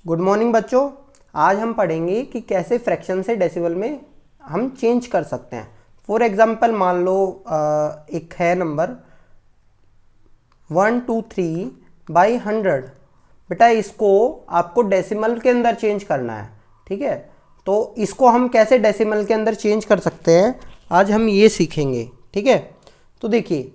Good morning बच्चों। आज हम पढ़ेंगे कि कैसे फ्रैक्शन से डेसिमल में हम चेंज कर सकते हैं। फॉर एग्जांपल मान लो एक है नंबर 123/100। बेटा इसको आपको डेसिमल के अंदर चेंज करना है, ठीक है। तो इसको हम कैसे डेसिमल के अंदर चेंज कर सकते हैं आज हम ये सीखेंगे, ठीक है। तो देखिए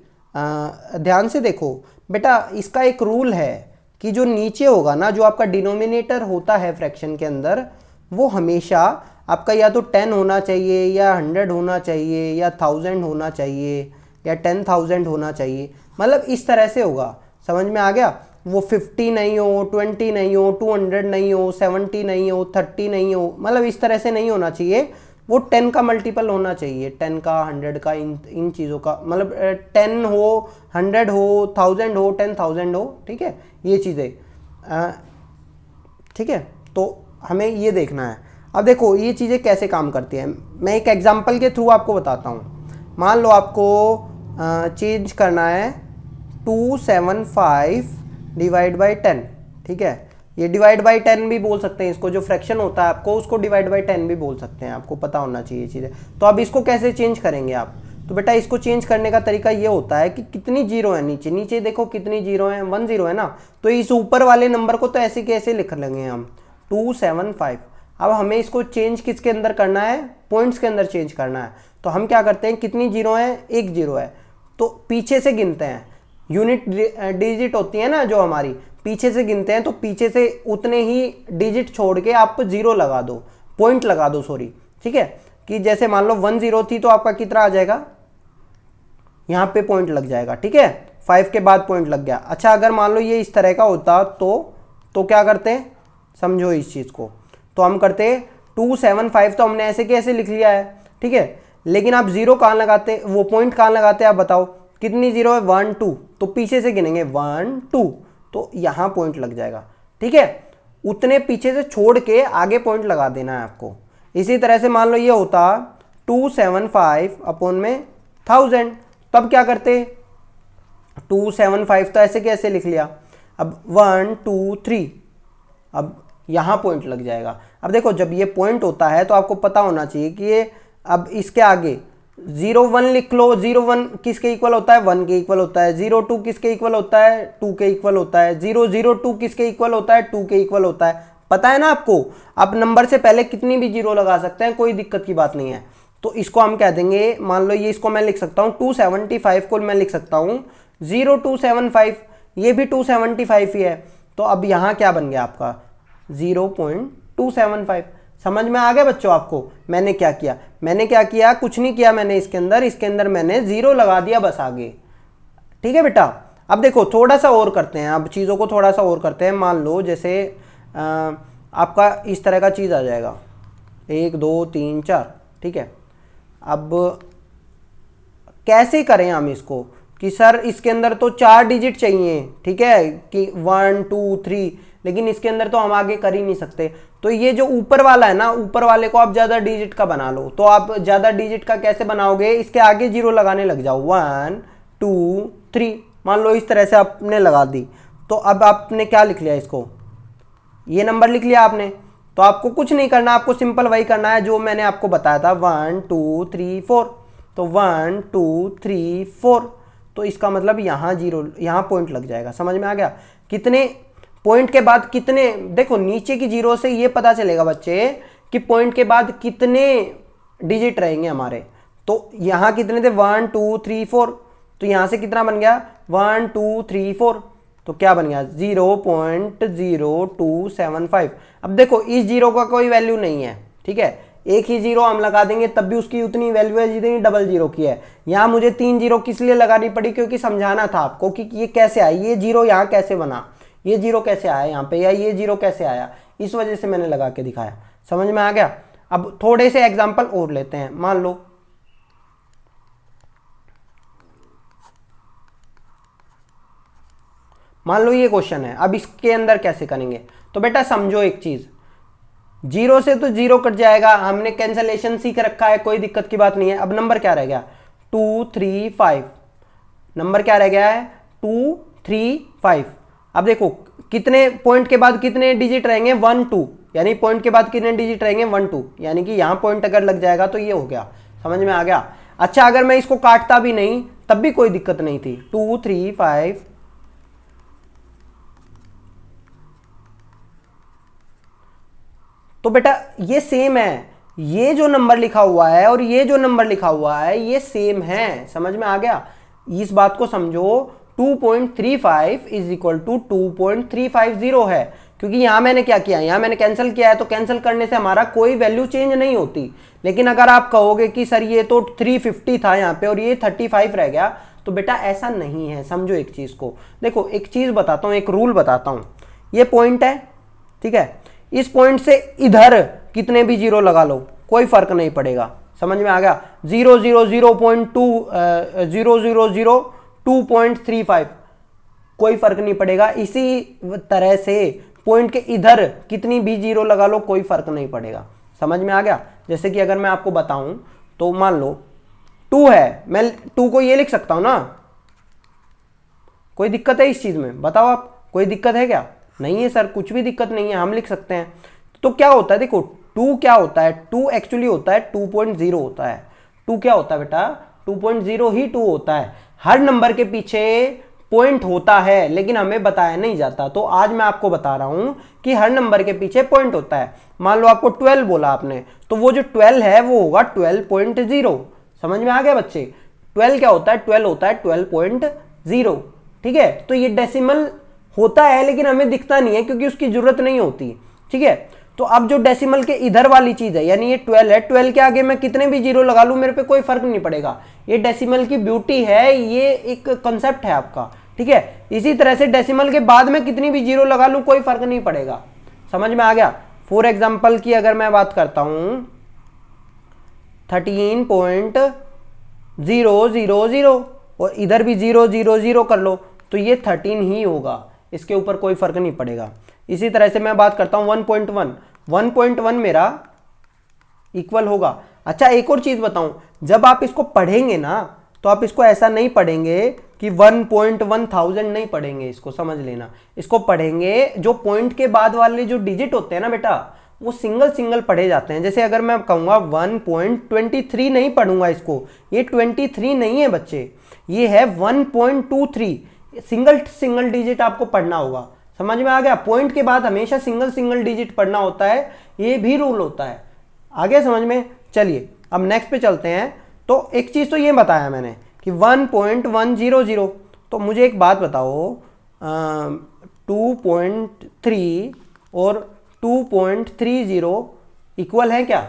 ध्यान से देखो बेटा, इसका एक रूल है कि जो नीचे होगा ना, जो आपका डिनोमिनेटर होता है फ्रैक्शन के अंदर, वो हमेशा आपका या तो 10 होना चाहिए या 100 होना चाहिए या 1000 होना चाहिए या 10,000 होना चाहिए। मतलब इस तरह से होगा, समझ में आ गया। वो 50 नहीं हो, 20 नहीं हो, 200 नहीं हो, 70 नहीं हो, 30 नहीं हो, मतलब इस तरह से नहीं होना चाहिए। वो 10 का मल्टीपल होना चाहिए, 10 का, 100 का, इन चीज़ों का, मतलब 10 हो, 100 हो, 1000 हो, 10,000 हो, ठीक है, ये चीज़ें, ठीक है। तो हमें ये देखना है। अब देखो ये चीज़ें कैसे काम करती हैं, मैं एक एग्जांपल के थ्रू आपको बताता हूँ। मान लो आपको चेंज करना है 275 डिवाइड बाई 10, ठीक है। ये डिवाइड बाई 10 भी बोल सकते हैं इसको, जो फ्रैक्शन होता है आपको उसको डिवाइड बाई 10 भी बोल सकते हैं, आपको पता होना चाहिए चीज़ें। तो अब इसको कैसे चेंज करेंगे आप? तो बेटा इसको चेंज करने का तरीका ये होता है कि कितनी जीरो है नीचे, नीचे देखो कितनी जीरो है, 1 0 है ना। तो इस ऊपर वाले नंबर को तो ऐसे कैसे लिख लेंगे हम, 275। अब हमें इसको चेंज किसके अंदर करना है? पॉइंट्स के अंदर चेंज करना है। तो हम क्या करते हैं, कितनी जीरो है? एक जीरो है, तो पीछे से गिनते हैं। यूनिट डिजिट होती है ना जो हमारी, पीछे से गिनते हैं, तो पीछे से उतने ही डिजिट छोड़ के आप जीरो लगा दो, पॉइंट लगा दो, सॉरी, ठीक है। कि जैसे मान लो 1 0 थी तो आपका कितना आ जाएगा, यहाँ पे पॉइंट लग जाएगा, ठीक है। 5 के बाद पॉइंट लग गया। अच्छा अगर मान लो ये इस तरह का होता तो क्या करते हैं, समझो इस चीज़ को। तो हम करते 275, तो हमने ऐसे कैसे लिख लिया है, ठीक है। लेकिन आप जीरो कहाँ लगाते, वो पॉइंट कहाँ लगाते आप बताओ, कितनी जीरो है? 1 2, तो पीछे से गिनेंगे 1 2, तो यहाँ पॉइंट लग जाएगा, ठीक है। उतने पीछे से छोड़ के आगे पॉइंट लगा देना है आपको। इसी तरह से मान लो ये होता 275 अपॉन में 1000, तब क्या करते, 275 तो ऐसे कैसे लिख लिया, अब 1 2 3, अब यहाँ पॉइंट लग जाएगा। अब देखो जब ये पॉइंट होता है तो आपको पता होना चाहिए कि ये, अब इसके आगे 0 1 लिख लो। 0 1 किसके इक्वल होता है? 1 के इक्वल होता है। 0 2 किसके इक्वल होता है? 2 के इक्वल होता है। 0 0 2 किसके इक्वल होता है? 2 के इक्वल होता है। पता है ना आपको, आप नंबर से पहले कितनी भी जीरो लगा सकते हैं, कोई दिक्कत की बात नहीं है। तो इसको हम कह देंगे, मान लो ये, इसको मैं लिख सकता हूँ 275 को मैं लिख सकता हूँ 0275, ये भी 275 ही है। तो अब यहाँ क्या बन गया आपका 0.275। समझ में आ गया बच्चों आपको? मैंने क्या किया, कुछ नहीं किया मैंने, इसके अंदर मैंने जीरो लगा दिया बस आगे, ठीक है बेटा। अब देखो थोड़ा सा और करते हैं, अब चीज़ों को थोड़ा सा और करते हैं। मान लो जैसे आपका इस तरह का चीज़ आ जाएगा 1 2 3 4, ठीक है। अब कैसे करें हम इसको कि सर इसके अंदर तो 4 डिजिट चाहिए, ठीक है, कि 1 2 3, लेकिन इसके अंदर तो हम आगे कर ही नहीं सकते। तो ये जो ऊपर वाला है ना, ऊपर वाले को आप ज़्यादा डिजिट का बना लो। तो आप ज़्यादा डिजिट का कैसे बनाओगे, इसके आगे जीरो लगाने लग जाओ, 1 2 3, मान लो इस तरह से आपने लगा दी। तो अब आपने क्या लिख लिया, इसको ये नंबर लिख लिया आपने। तो आपको कुछ नहीं करना, आपको सिंपल वही करना है जो मैंने आपको बताया था, 1 2 3 4। तो 1 2 3 4, तो इसका मतलब यहाँ जीरो, यहाँ पॉइंट लग जाएगा। समझ में आ गया? कितने पॉइंट के बाद कितने, देखो नीचे की जीरो से ये पता चलेगा बच्चे कि पॉइंट के बाद कितने डिजिट रहेंगे हमारे। तो यहाँ कितने थे, 1 2 3 4, तो यहाँ से कितना बन गया 1 2 3 4, तो क्या बन गया 0.0275। अब देखो इस जीरो का कोई वैल्यू नहीं है, ठीक है, एक ही जीरो हम लगा देंगे तब भी उसकी उतनी वैल्यू है जितनी डबल जीरो की है। यहाँ मुझे 3 जीरो किस लिए लगानी पड़ी, क्योंकि समझाना था आपको कि ये कैसे आया, ये जीरो यहाँ कैसे बना, ये जीरो कैसे आया यहाँ पे, या ये जीरो कैसे आया, इस वजह से मैंने लगा के दिखाया। समझ में आ गया? अब थोड़े से एग्जाम्पल और लेते हैं। मान लो ये क्वेश्चन है, अब इसके अंदर कैसे करेंगे। तो बेटा समझो एक चीज, जीरो से तो जीरो कट जाएगा, हमने कैंसलेशन सीख रखा है, कोई दिक्कत की बात नहीं है। अब नंबर क्या रह गया 2 3 5, नंबर क्या रह गया है 2 3 5। अब देखो कितने पॉइंट के बाद कितने डिजिट रहेंगे, 1 2, यानी पॉइंट के बाद कितने डिजिट रहेंगे, 1 2, यानी कि यहाँ पॉइंट अगर लग जाएगा तो ये हो गया, समझ में आ गया। अच्छा अगर मैं इसको काटता भी नहीं तब भी कोई दिक्कत नहीं थी, 2 3 5, तो बेटा ये सेम है, ये जो नंबर लिखा हुआ है और ये जो नंबर लिखा हुआ है ये सेम है, समझ में आ गया। इस बात को समझो, 2.35 इज इक्वल टू 2.350 है, क्योंकि यहां मैंने क्या किया, यहां मैंने कैंसिल किया है, तो कैंसिल करने से हमारा कोई वैल्यू चेंज नहीं होती। लेकिन अगर आप कहोगे कि सर ये तो 350 था यहाँ पे और ये 35 रह गया, तो बेटा ऐसा नहीं है। समझो एक चीज को, देखो एक चीज बताता हूँ, एक रूल बताता हूँ। ये पॉइंट है, ठीक है, इस पॉइंट से इधर कितने भी जीरो लगा लो कोई फर्क नहीं पड़ेगा, समझ में आ गया। 0.235 कोई फर्क नहीं पड़ेगा। इसी तरह से पॉइंट के इधर कितनी भी जीरो लगा लो कोई फर्क नहीं पड़ेगा, समझ में आ गया। जैसे कि अगर मैं आपको बताऊं तो मान लो 2 है, मैं 2 को ये लिख सकता हूं ना, कोई दिक्कत है इस चीज में, बताओ आप, कोई दिक्कत है क्या? नहीं है सर, कुछ भी दिक्कत नहीं है, हम लिख सकते हैं। तो क्या होता है, देखो 2 क्या होता है, 2 एक्चुअली होता है 2.0 होता है। 2 क्या होता है बेटा, 2.0 ही 2 होता है। हर नंबर के पीछे पॉइंट होता है लेकिन हमें बताया नहीं जाता, तो आज मैं आपको बता रहा हूं कि हर नंबर के पीछे पॉइंट होता है। मान लो आपको 12 बोला आपने, तो वो जो 12 है वो होगा 12.0, समझ में आ गया बच्चे। 12 क्या होता है, 12 होता है 12.0, ठीक है। तो ये डेसिमल होता है लेकिन हमें दिखता नहीं है क्योंकि उसकी जरूरत नहीं होती, ठीक है। तो अब जो डेसिमल के इधर वाली चीज है, यानी ये 12 है, 12 के आगे मैं कितने भी जीरो लगा लूं मेरे पे कोई फर्क नहीं पड़ेगा। ये डेसिमल की ब्यूटी है, ये एक कंसेप्ट है आपका, ठीक है। इसी तरह से डेसिमल के बाद में कितनी भी जीरो लगा लूं कोई फर्क नहीं पड़ेगा, समझ में आ गया। फॉर एग्जाम्पल की अगर मैं बात करता हूं 13.000 और इधर भी 000 कर लो तो ये 13 ही होगा, इसके ऊपर कोई फर्क नहीं पड़ेगा। इसी तरह से मैं बात करता हूं 1.1 मेरा इक्वल होगा। अच्छा एक और चीज बताऊं, जब आप इसको पढ़ेंगे ना तो आप इसको ऐसा नहीं पढ़ेंगे कि 1.1000 नहीं पढ़ेंगे, इसको समझ लेना। इसको पढ़ेंगे जो पॉइंट के बाद वाले जो डिजिट होते हैं ना बेटा, वो सिंगल सिंगल पढ़े जाते हैं। जैसे अगर मैं कहूंगा 1.23 नहीं पढ़ूंगा इसको, ये 23 नहीं है बच्चे, ये है 1.23। सिंगल सिंगल डिजिट आपको पढ़ना होगा, समझ में आ गया। पॉइंट के बाद हमेशा सिंगल सिंगल डिजिट पढ़ना होता है, ये भी रूल होता है। आगे समझ में। चलिए अब नेक्स्ट पे चलते हैं। तो एक चीज तो ये बताया मैंने कि 1.100, तो मुझे एक बात बताओ, 2.3 और 2.30 इक्वल है क्या?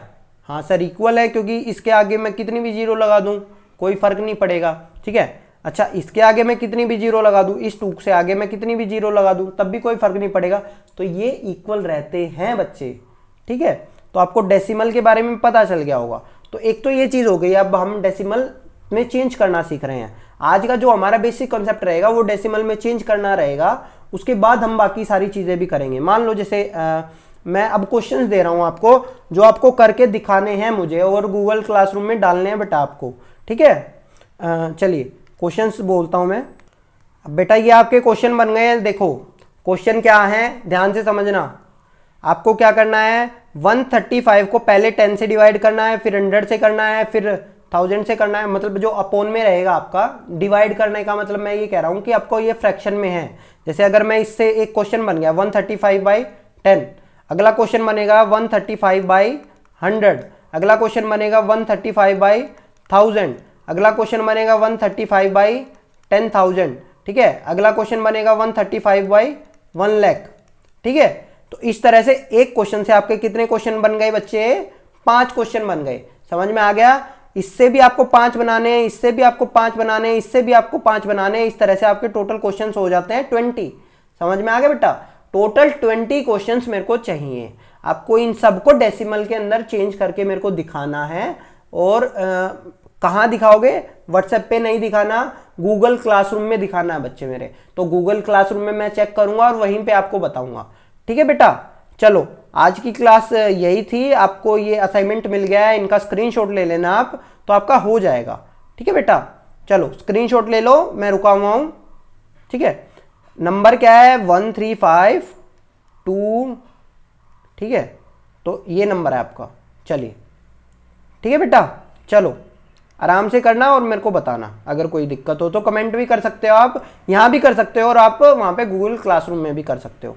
हाँ सर इक्वल है, क्योंकि इसके आगे मैं कितनी भी जीरो लगा दूं कोई फर्क नहीं पड़ेगा, ठीक है। अच्छा इसके आगे मैं कितनी भी जीरो लगा दूं, इस 2 से आगे मैं कितनी भी जीरो लगा दूं तब भी कोई फर्क नहीं पड़ेगा, तो ये इक्वल रहते हैं बच्चे, ठीक है। तो आपको डेसिमल के बारे में पता चल गया होगा। तो एक तो ये चीज हो गई, अब हम डेसिमल में चेंज करना सीख रहे हैं। आज का जो हमारा बेसिक कॉन्सेप्ट रहेगा वो डेसिमल में चेंज करना रहेगा, उसके बाद हम बाकी सारी चीजें भी करेंगे। मान लो जैसे मैं अब क्वेश्चंस दे रहा हूं आपको, जो आपको करके दिखाने हैं मुझे और गूगल क्लासरूम में डालने हैं बेटा आपको, ठीक है। चलिए क्वेश्चंस बोलता हूं मैं। अब बेटा ये आपके क्वेश्चन बन गए हैं, देखो क्वेश्चन क्या है ध्यान से समझना। आपको क्या करना है, 135 को पहले 10 से डिवाइड करना है, फिर 100 से करना है, फिर 1000 से करना है। मतलब जो अपोन में रहेगा आपका, डिवाइड करने का मतलब मैं ये कह रहा हूं कि आपको ये फ्रैक्शन में है। जैसे अगर मैं इससे एक क्वेश्चन बन गया 135/10, अगला क्वेश्चन बनेगा 135/100, अगला क्वेश्चन बनेगा 135/1000, अगला क्वेश्चन बनेगा 135/10,000, ठीक है। अगला क्वेश्चन बनेगा 135/1 लाख, ठीक है। तो इस तरह से एक क्वेश्चन से आपके कितने क्वेश्चन बन गए बच्चे, 5 क्वेश्चन बन गए, समझ में आ गया। इससे भी आपको 5 बनाने हैं, इससे भी आपको 5 बनाने हैं, इससे भी आपको 5 बनाने हैं। इस तरह से आपके टोटल क्वेश्चंस हो जाते हैं 20, समझ में आ गया बेटा। टोटल 20 क्वेश्चंस मेरे को चाहिए। आपको इन सबको डेसिमल के अंदर चेंज करके मेरे को दिखाना है। और कहाँ दिखाओगे, व्हाट्सएप पे नहीं दिखाना, गूगल क्लासरूम में दिखाना है बच्चे मेरे। तो गूगल क्लासरूम में मैं चेक करूंगा और वहीं पे आपको बताऊंगा, ठीक है बेटा। चलो आज की क्लास यही थी। आपको ये असाइनमेंट मिल गया है, इनका स्क्रीनशॉट ले लेना आप, तो आपका हो जाएगा, ठीक है बेटा। चलो स्क्रीनशॉट ले लो, मैं रुका हुआ हूँ, ठीक है। नंबर क्या है 1352, ठीक है, तो ये नंबर है आपका। चलिए ठीक है बेटा, चलो आराम से करना और मेरे को बताना अगर कोई दिक्कत हो तो। कमेंट भी कर सकते हो आप, यहाँ भी कर सकते हो और आप वहाँ पे गूगल क्लासरूम में भी कर सकते हो।